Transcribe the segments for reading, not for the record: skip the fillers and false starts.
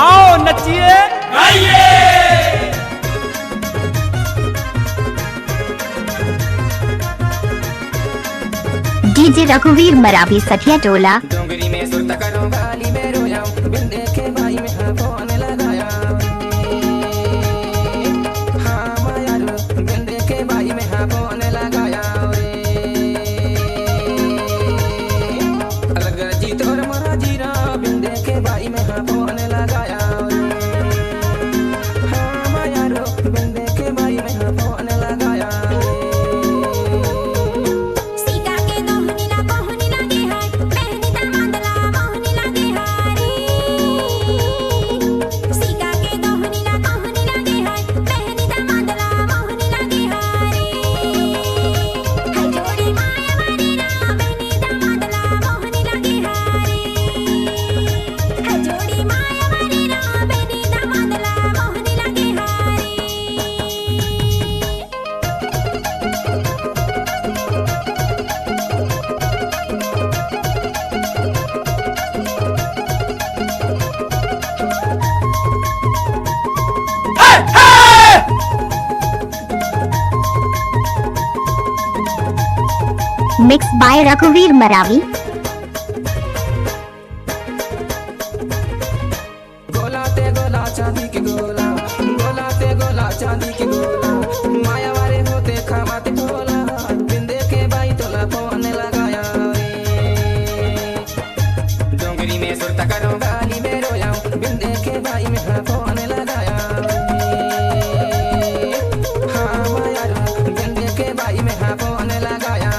आओ नचिए गाइए। डीजे रघुवीर मरावी सठिया टोला। डोंगरी में सुरता करो गाली में रो जाऊं बिन देखे भाई में फोन लगाया हाँ माया रो बिन देखे भाई में फोन लगाया अलग जीत और मरा जीरा बिन देखे भाई में फोन लगाया हाँ माया रो बिन देखे भाई में फोन लगाया मिक्स बाय रघुवीर मरावी। गोला ते गोला चांदी की गोला गोला ते गोला चांदी की गोला माया वारे होते खामाते गोला बिन देखे भाई तोला फोन लगाया डोंगरी में सुरता करो गाली में रो जाऊं बिन देखे भाई में फोन लगाया हाँ माया रो बिन देखे भाई में फोन लगाया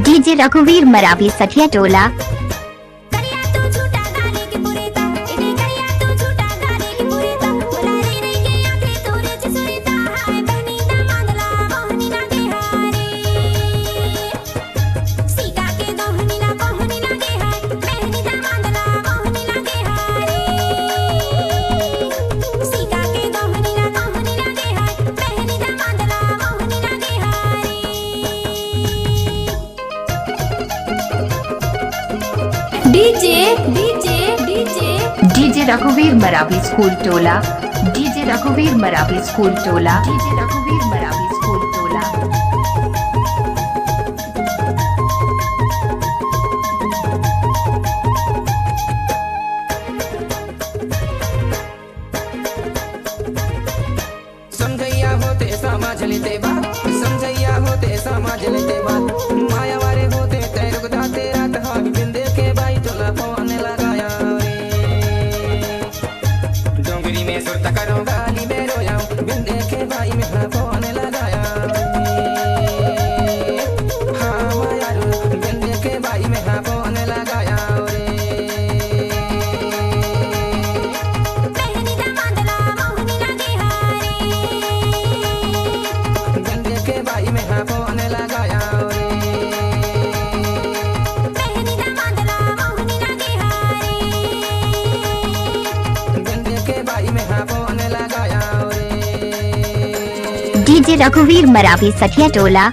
डीजे रघुवीर मरावी सठिया टोला। डीजे रघुवीर मरावी स्कूल टोला। डीजे रघुवीर मरावी स्कूल टोला। डीजे रघुवीर मरावी स्कूल टोला। समझैया होते समाज लेते बात समझैया होते समाज लेते बात माया वारे होते तैरुक दाते रात हाँ बिन देखे भाई तोला फोन लगाया डोंगरी में सुरता करो गाली में रो जाऊं बिन देखे भाई में फोन लगाया हाँ माया रो बिन देखे भाई में फोन लगाया बिन देखे भाई में फोन लगाया बिन देखे भाई में फोन लगाया डीजे रघुवीर मरावी सठिया टोला।